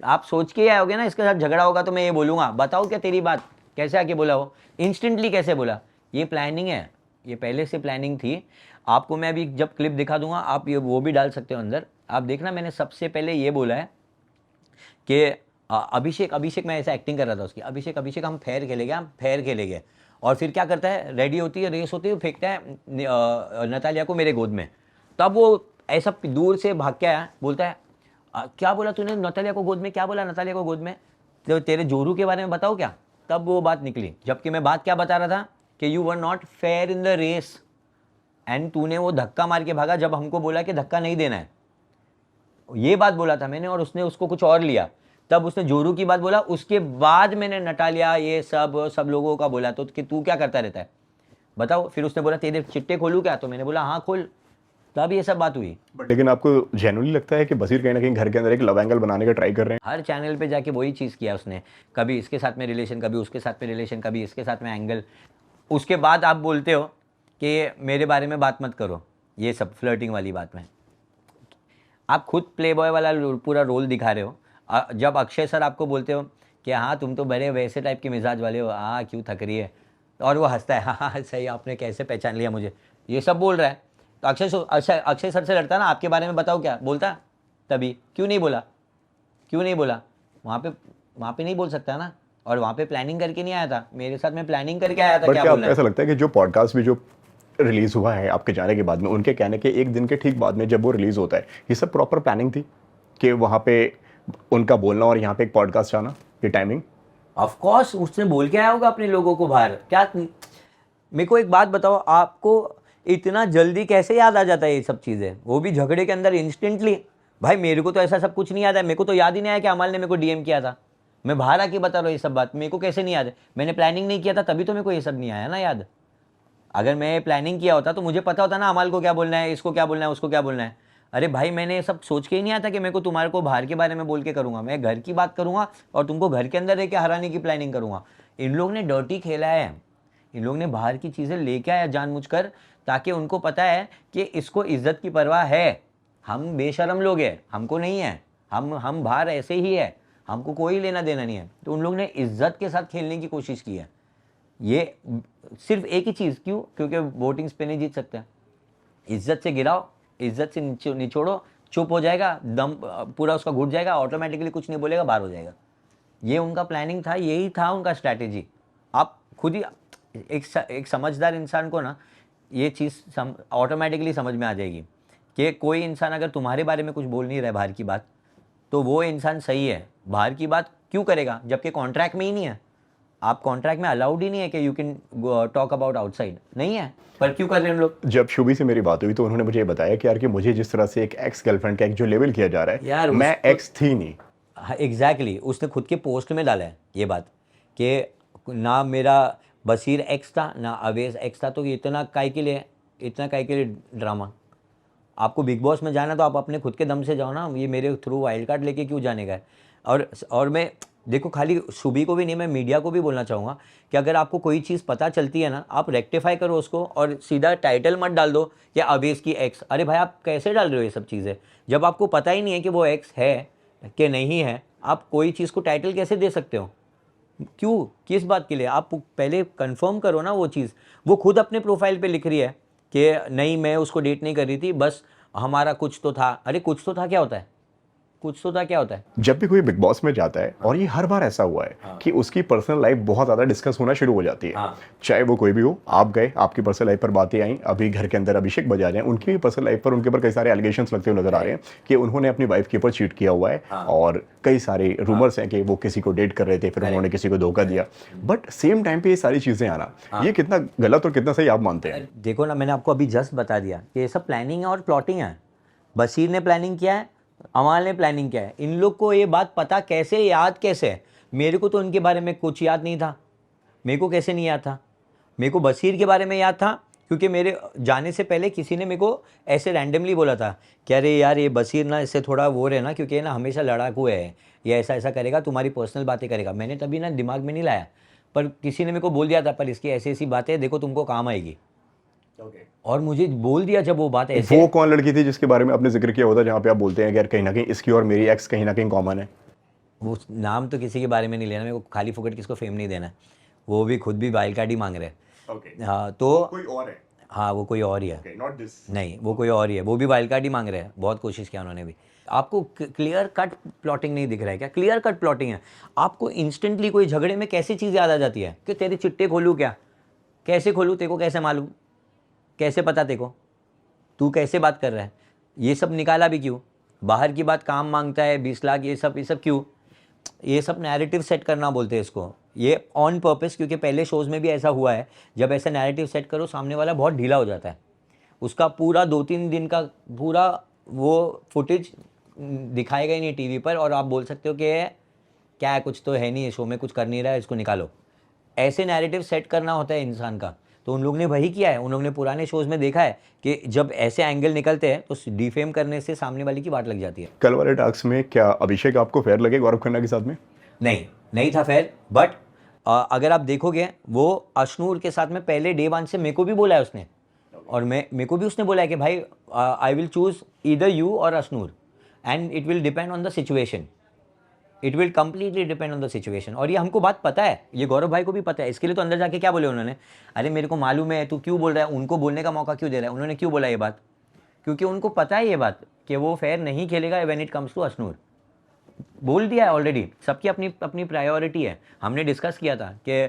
आप सोच के आए होगे ना इसके साथ झगड़ा होगा तो मैं ये बोलूँगा, बताओ क्या तेरी बात, कैसे आके बोला वो, इंस्टेंटली कैसे बोला। ये प्लानिंग है, ये पहले से प्लानिंग थी। आपको मैं अभी जब क्लिप दिखा दूंगा आप ये वो भी डाल सकते हो अंदर, आप देखना। मैंने सबसे पहले ये बोला है कि अभिषेक मैं ऐसा एक्टिंग कर रहा था उसकी, अभिषेक हम फेयर खेलेंगे, हम फेयर खेलेंगे। और फिर क्या करता है, रेडी होती है, रेस होती है, फेंकता है नतालिया को मेरे गोद में। तब वो ऐसा दूर से भाग के आया, बोलता है क्या बोला तूने नतालिया को गोद में, क्या बोला नतालिया को गोद में, तो तेरे जोरू के बारे में बताओ क्या। तब वो बात निकली, जबकि मैं बात क्या बता रहा था कि you were not fair in the race, and तूने वो धक्का मार के भागा जब हमको बोला कि धक्का नहीं देना है, ये बात बोला था मैंने, और उसने उसको कुछ और लिया। तब उसने जोरू की बात बोला, उसके बाद मैंने नटालिया ये सब लोगों का बोला। तो कि तू क्या करता रहता है बताओ। फिर उसने बोला तेरे चिट्टे खोलूँ क्या, तो मैंने बोला हाँ खोल। तब ये सब बात हुई। बट लेकिन आपको जेन्युइनली लगता है कि बशीर कहीं ना कहीं घर के अंदर एक लव एंगल बनाने का ट्राई कर रहे हैं? हर चैनल पे जाके वही चीज़ किया उसने, कभी इसके साथ में रिलेशन, कभी उसके साथ में रिलेशन, कभी इसके साथ में एंगल। उसके बाद आप बोलते हो कि मेरे बारे में बात मत करो, ये सब फ्लर्टिंग वाली बात में। आप खुद प्ले बॉय वाला पूरा रोल दिखा रहे हो। जब अक्षय सर आपको बोलते हो कि हाँ तुम तो बड़े वैसे टाइप के मिजाज वाले हो, हाँ क्यों थक रही है, और वो हंसता है हाँ हाँ सही, आपने कैसे पहचान लिया मुझे, ये सब बोल रहा है। तो अक्षय सर से लड़ता ना, आपके बारे में बताओ क्या बोलता, तभी क्यों नहीं बोला, क्यों नहीं बोला? वहाँ पे नहीं बोल सकता ना, और वहाँ पे प्लानिंग करके नहीं आया था, मेरे साथ में प्लानिंग करके आया था। बट क्या क्या बोलना है? ऐसा लगता है कि जो पॉडकास्ट भी जो रिलीज हुआ है आपके जाने के बाद में, उनके कहने के एक दिन के ठीक बाद में जब वो रिलीज होता है, ये सब प्रॉपर प्लानिंग थी कि वहाँ पे उनका बोलना और यहाँ पे एक पॉडकास्ट आना, ये टाइमिंग? ऑफ कोर्स उसने बोल के आया होगा अपने लोगों को बाहर। क्या मेरे को एक बात बताओ, आपको इतना जल्दी कैसे याद आ जाता है ये सब चीज़ें, वो भी झगड़े के अंदर इंस्टेंटली? भाई मेरे को तो ऐसा सब कुछ नहीं याद है, मेरे को तो याद ही नहीं आया कि अमल ने मेरे को डीएम किया था। मैं बाहर आके बता रहा हूँ ये सब बात, मेरे को कैसे नहीं याद है? मैंने प्लानिंग नहीं किया था तभी तो मेरे को ये सब नहीं आया ना याद। अगर मैं प्लानिंग किया होता तो मुझे पता होता ना अमल को क्या बोलना है, इसको क्या बोलना है, उसको क्या बोलना है। अरे भाई मैंने ये सब सोच के ही नहीं आता कि मेरे को तुम्हारे को बाहर के बारे में बोल के करूँगा। मैं घर की बात करूँगा और तुमको घर के अंदर रह के हराने की प्लानिंग करूँगा। इन लोग ने डर्टी खेला है, इन लोग ने बाहर की चीज़ें लेके आया जानबूझकर, ताकि उनको पता है कि इसको इज्जत की परवाह है। हम बेशरम लोग हैं, हमको नहीं है, हम बाहर ऐसे ही है, हमको कोई लेना देना नहीं है। तो उन लोग ने इज्जत के साथ खेलने की कोशिश की है। ये सिर्फ एक ही चीज़, क्यों? क्योंकि वोटिंग्स पे नहीं जीत सकते। इज्जत से गिराओ, इज्जत से निचोड़ो, चुप हो जाएगा, दम पूरा उसका घुट जाएगा, ऑटोमेटिकली कुछ नहीं बोलेगा, बाहर हो जाएगा। ये उनका प्लानिंग था, यही था उनका स्ट्रैटेजी। आप खुद ही एक समझदार इंसान को ना ये चीज़ ऑटोमेटिकली समझ में आ जाएगी कि कोई इंसान अगर तुम्हारे बारे में कुछ बोल नहीं रहा है बाहर की बात, तो वो इंसान सही है। बाहर की बात क्यों करेगा जबकि कॉन्ट्रैक्ट में ही नहीं है। आप कॉन्ट्रैक्ट में अलाउड ही नहीं है कि you can talk about outside, नहीं है, पर क्यों कर रहे हैं हम लोग। जब शुभी से मेरी बात हुई तो उन्होंने मुझे ये बताया कि यार कि मुझे जिस तरह से एक एक्स गर्लफ्रेंड का एक जो लेवल किया जा रहा है यार मैं एक्स थी नहीं। हाँ एग्जैक्टली, उसने खुद के पोस्ट में डाला है ये बात कि ना मेरा बशीर एक्स था ना अवेज एक्स था, तो इतना काय के लिए ड्रामा। आपको बिग बॉस में जाना तो आप अपने खुद के दम से जाओ ना, ये मेरे थ्रू वाइल्ड कार्ड लेके क्यों जाने का है। और मैं देखो खाली शुभी को भी नहीं, मैं मीडिया को भी बोलना चाहूँगा कि अगर आपको कोई चीज़ पता चलती है ना, आप रेक्टिफाई करो उसको और सीधा टाइटल मत डाल दो कि अवेज की एक्स। अरे भाई आप कैसे डाल रहे हो ये सब चीज़ें जब आपको पता ही नहीं है कि वो एक्स है कि नहीं है। आप कोई चीज़ को टाइटल कैसे दे सकते हो, क्यों, किस बात के लिए। आप पहले कंफर्म करो ना वो चीज़। वो खुद अपने प्रोफाइल पे लिख रही है कि नहीं मैं उसको डेट नहीं कर रही थी, बस हमारा कुछ तो था। अरे कुछ तो था क्या होता है, कुछ तो था क्या होता है। जब भी कोई बिग बॉस में जाता है और ये हर बार ऐसा हुआ है कि उसकी पर्सनल लाइफ बहुत ज़्यादा डिस्कस होना शुरू हो जाती है। चाहे वो कोई भी हो, आप गए, आपकी पर्सनल लाइफ पर बातें आई, अभी घर के अंदर अभिषेक बजाज हैं, उनकी भी पर्सनल लाइफ पर उनके ऊपर कई सारे एलिगेशंस लगते हुए नजर आ रहे हैं कि उन्होंने अपनी वाइफ के ऊपर चीट किया हुआ है और कई सारे रूमर्स हैं कि वो किसी को डेट कर रहे थे, फिर उन्होंने किसी को धोखा दिया। बट सेम टाइम पे ये सारी चीज़ें आना, ये कितना गलत और कितना सही आप मानते हैं? देखो ना, मैंने आपको अभी जस्ट बता दिया कि ये सब प्लानिंग है और प्लॉटिंग है। बशीर ने प्लानिंग किया है, अमाल ने प्लानिंग किया है। इन लोग को ये बात पता कैसे, याद कैसे है। मेरे को तो उनके बारे में कुछ याद नहीं था। मेरे को कैसे नहीं याद था, मेरे को बशीर के बारे में याद था क्योंकि मेरे जाने से पहले किसी ने मेरे को ऐसे रैंडमली बोला था कि अरे यार ये बशीर ना इससे थोड़ा वो रहना, क्योंकि ना हमेशा लड़ाकू है, ये ऐसा ऐसा करेगा, तुम्हारी पर्सनल बातें करेगा। मैंने तभी ना दिमाग में नहीं लाया, पर किसी ने मेरे को बोल दिया था पर इसकी ऐसी ऐसी बातें देखो तुमको काम आएगी। और मुझे बोल दिया जब वो बात ऐसे। वो कौन लड़की थी जिसके बारे में आपने जिक्र किया होता जहाँ पे आप बोलते हैं कि यार कहीं ना कहीं इसकी और मेरी एक्स कहीं ना कहीं कॉमन है? वो नाम तो किसी के बारे में नहीं लेना, मेरे को खाली फुकट किसको फेम नहीं देना। वो भी खुद भी वाइल्ड कार्ड ही मांग रहे हैं। हाँ तो कोई और है? हाँ वो कोई और ही है। Not this. नहीं वो कोई और ही है, वो भी वाइल्ड कार्ड ही मांग रहे हैं। बहुत कोशिश किया उन्होंने भी। आपको क्लियर कट प्लॉटिंग नहीं दिख रहा है क्या? क्लियर कट प्लॉटिंग है। आपको इंस्टेंटली कोई झगड़े में कैसी चीज़ याद आ जाती है कि तेरे चिट्टे खोलूँ क्या, कैसे खोलूँ, तेरे को कैसे मालूम, कैसे पता तेरे को, तू कैसे बात कर रहा है। ये सब निकाला भी क्यों? बाहर की बात काम मांगता है 20 लाख, ये सब क्यों? ये सब नैरेटिव सेट करना बोलते हैं इसको, ये ऑन पर्पस। क्योंकि पहले शोज़ में भी ऐसा हुआ है, जब ऐसा नैरेटिव सेट करो सामने वाला बहुत ढीला हो जाता है। उसका पूरा 2-3 दिन का पूरा वो फुटेज दिखाएगा ही नहीं टीवी पर, और आप बोल सकते हो कि क्या है, कुछ तो है नहीं, शो में कुछ कर नहीं रहा है, इसको निकालो। ऐसे नैरेटिव सेट करना होता है इंसान का। तो उन लोग ने वही किया है। उन लोग ने पुराने शोज़ में देखा है कि जब ऐसे एंगल निकलते हैं तो डिफेम करने से सामने वाले की बात लग जाती है। कल वाले टास्क में क्या अभिषेक आपको फेयर लगे गौरव खन्ना के साथ में? नहीं था फेयर। बट अगर आप देखोगे वो अशनूर के साथ में पहले डे 1 से मेरे को भी बोला है उसने, और मेरे को भी उसने बोला है कि भाई I will choose either you और Ashnoor and it will depend on the situation. It will completely depend on the situation. और ये हमको बात पता है, ये गौरव भाई को भी पता है। इसके लिए तो अंदर जाके क्या बोले उन्होंने, अरे मेरे को मालूम है, तू क्यों बोल रहा है, उनको बोलने का मौका क्यों दे रहा है। उन्होंने क्यों बोला ये बात? क्योंकि उनको पता है ये बात कि वो फेयर नहीं खेलेगा when it comes to Ashnoor. बोल दिया है ऑलरेडी। सबकी अपनी अपनी प्रायोरिटी है। हमने डिस्कस किया था कि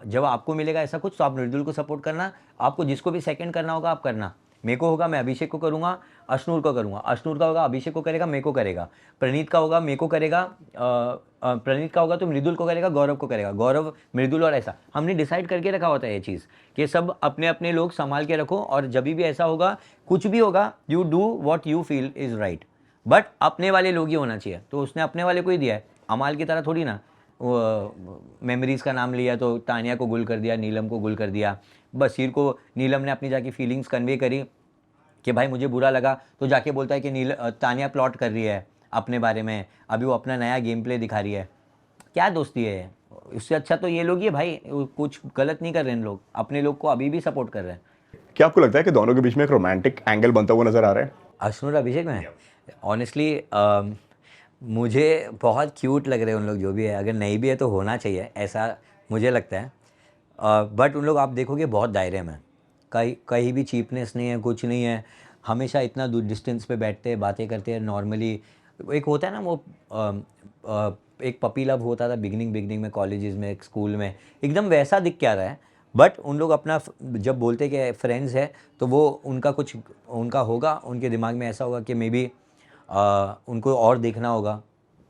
जब आपको मिलेगा ऐसा कुछ तो आप मृदुल को सपोर्ट करना, आपको जिसको भी सेकंड करना होगा आप करना। मेरे को होगा मैं अभिषेक को करूँगा, अशनूर को करूँगा, अशनूर का होगा अभिषेक को करेगा, मेरे को करेगा, प्रणीत का होगा मेरे को करेगा, प्रणीत का होगा तो मृदुल को करेगा, गौरव को करेगा, गौरव मृदुल। और ऐसा हमने डिसाइड करके रखा होता है ये चीज़ कि सब अपने अपने लोग संभाल के रखो, और जब भी ऐसा होगा कुछ भी होगा you do what you feel is right. But अपने वाले लोग ही होना चाहिए। तो उसने अपने वाले को ही दिया है। अमाल की तरह थोड़ी ना मेमोरीज़ का नाम लिया तो तानिया को गुल कर दिया, नीलम को गुल कर दिया। बशीर को नीलम ने अपनी जाके फीलिंग्स कन्वे करी कि भाई मुझे बुरा लगा, तो जाके बोलता है कि तानिया प्लॉट कर रही है अपने बारे में, अभी वो अपना नया गेम प्ले दिखा रही है। क्या दोस्ती है? उससे अच्छा तो ये लोग ही है भाई, कुछ गलत नहीं कर रहे हैं लोग, अपने लोग को अभी भी सपोर्ट कर रहे हैं। क्या आपको लगता है कि दोनों के बीच में एक रोमांटिक एंगल बनता हुआ नजर आ रहा है? अशनूर अभिषेक में ऑनेस्टली मुझे बहुत क्यूट लग रहे हैं उन लोग, जो भी है। अगर नहीं भी है तो होना चाहिए, ऐसा मुझे लगता है। बट उन लोग आप देखोगे बहुत दायरे में, कहीं भी चीपनेस नहीं है, कुछ नहीं है। हमेशा इतना दूर डिस्टेंस पे बैठते हैं, बातें करते हैं नॉर्मली। एक होता है ना वो एक पपी लव होता था बिगनिंग में, कॉलेजेस में, स्कूल में, एकदम वैसा दिख क्या रहा है। बट उन लोग अपना जब बोलते कि फ्रेंड्स है तो वो उनका कुछ उनका होगा, उनके दिमाग में ऐसा होगा कि मे बी उनको और देखना होगा,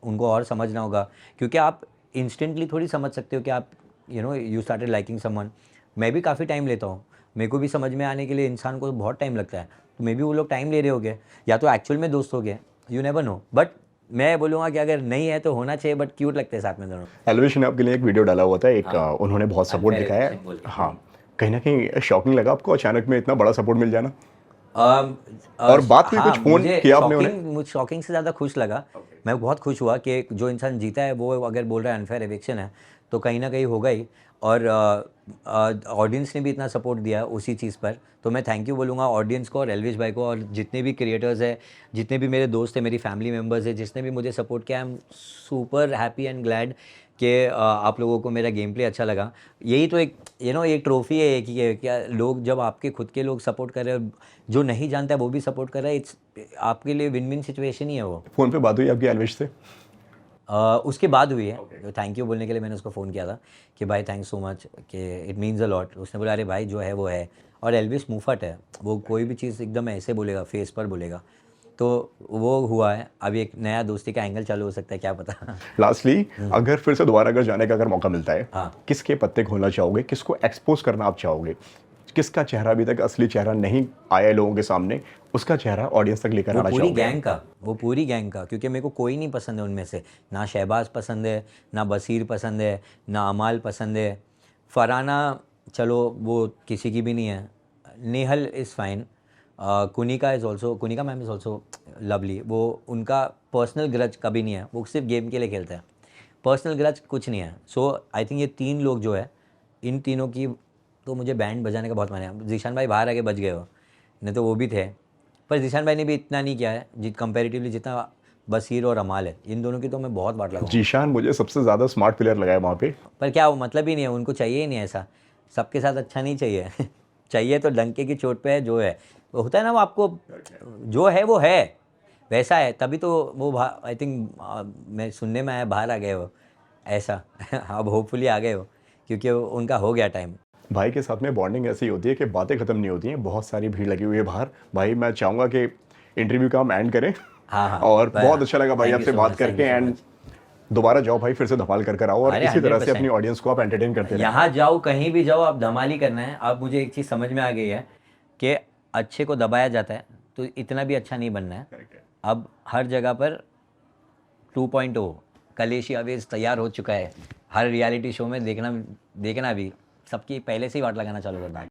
उनको और समझना होगा, क्योंकि आप इंस्टेंटली थोड़ी समझ सकते हो कि आप यू स्टार्टेड लाइकिंग समवन। मैं भी काफ़ी टाइम लेता हूँ, मेरे को भी समझ में आने के लिए इंसान को बहुत टाइम लगता है, तो मे बी वो लोग टाइम ले रहे होंगे या तो एक्चुअल में दोस्त हो गए, यू नेवर नो। बट मैं बोलूँगा कि अगर नहीं है तो होना चाहिए, बट क्यूट लगते हैं साथ में दोनों। एलविश ने आपके लिए एक वीडियो डाला हुआ था, एक हाँ, उन्होंने बहुत सपोर्ट unfair दिखाया affection बोल है। के। हाँ, कहीं ना कहीं शॉकिंग लगा आपको अचानक में इतना बड़ा सपोर्ट मिल जाना? अम, और बात हुई हाँ, कुछ फ़ोन मुझे किया आपने उन्हें? मुझे शॉकिंग से ज़्यादा खुश लगा। मैं बहुत खुश हुआ कि जो इंसान जीता है वो अगर बोल रहा है अनफेयर एविक्शन है, तो कहीं ना कहीं होगा ही। और ऑडियंस ने भी इतना सपोर्ट दिया उसी चीज़ पर, तो मैं थैंक यू बोलूँगा ऑडियंस को और एल्विश भाई को और जितने भी क्रिएटर्स हैं, जितने भी मेरे दोस्त हैं, मेरी फैमिली मेम्बर्स हैं, जिसने भी मुझे सपोर्ट किया। I am super happy and glad कि आप लोगों को मेरा गेम प्ले अच्छा लगा। यही तो एक एक ट्रॉफी है, एक ये क्या लोग जब आपके खुद के लोग सपोर्ट कर रहे हैं, जो नहीं जानता है वो भी सपोर्ट कर रहा है, इट्स आपके लिए विन विन सिचुएशन ही है वो। फ़ोन पे बात हुई आपकी एलविश से? उसके बाद हुई है, जो थैंक यू बोलने के लिए मैंने उसको फ़ोन किया था कि भाई थैंक्स सो मच, कि इट मीन्स अ लॉट। उसने बोला अरे भाई जो है वो है, और एल्विस मुफट है, वो कोई भी चीज़ एकदम ऐसे बोलेगा, फेस पर बोलेगा, तो वो हुआ है। अभी एक नया दोस्ती का एंगल चालू हो सकता है, क्या पता। लास्टली, अगर फिर से दोबारा अगर जाने का अगर मौका मिलता है, हाँ। किसके पत्ते खोलना चाहोगे? किसको एक्सपोज़ करना आप चाहोगे? किसका चेहरा अभी तक असली चेहरा नहीं आया है लोगों के सामने, उसका चेहरा ऑडियंस तक लेकर वो आना पूरी चाहोगे आप? गैंग का, वो पूरी गैंग का, क्योंकि मेरे को कोई नहीं पसंद है उनमें से। ना शहबाज पसंद है, ना बसीर पसंद है, ना अमाल पसंद है। फरहाना चलो वो किसी की भी नहीं है। Nehal is fine. Kunika is also, Kunika ma'am is also lovely. वो उनका पर्सनल ग्रज कभी नहीं है, वो सिर्फ गेम के लिए खेलते हैं, पर्सनल ग्रज कुछ नहीं है। सो आई थिंक ये 3 लोग जो है, इन तीनों की तो मुझे बैंड बजाने का बहुत मन है। जीशान भाई बाहर आके बच गए हो, नहीं तो वो भी थे, पर जीशान भाई ने भी इतना नहीं किया है कंपैरेटिवली जितना बसीर और अमाल है। इन दोनों की तो मैं बहुत बात लगाऊंगा। जीशान मुझे सबसे ज़्यादा स्मार्ट प्लेयर लगा है वहाँ पे। पर क्या वो मतलब ही नहीं है, उनको चाहिए ही नहीं ऐसा, सबके साथ अच्छा नहीं चाहिए। चाहिए तो डंके की चोट पे है जो है, वो होता है ना, वो आपको जो है वो है, वैसा है, तभी तो वो आई थिंक मैं सुनने में आया बाहर आ गए वो, ऐसा। अब होपफुली आ गए हो, क्योंकि उनका हो गया टाइम। भाई के साथ में बॉन्डिंग ऐसी होती है कि बातें ख़त्म नहीं होती हैं, बहुत सारी भीड़ लगी हुई है बाहर। भाई मैं चाहूँगा कि इंटरव्यू का हम एंड करें। हाँ हाँ, और बहुत अच्छा लगा भाई थैंक यू आपसे सो बात मच, थैंक करके। You so and much. दोबारा जाओ भाई, फिर से धमाल कर आओ और अरे इसी तरह से 100%, अपनी ऑडियंस को आप एंटरटेन करते रहें। यहाँ जाओ कहीं भी जाओ, आप धमाल ही करना है। अब मुझे एक चीज़ समझ में आ गई है कि अच्छे को दबाया जाता है तो इतना भी अच्छा नहीं बनना है। अब हर जगह पर 2.0 कलेशी अवेज तैयार हो चुका है, हर रियलिटी शो में देखना देखना भी सबकी पहले से ही वाट लगाना चालू करना है।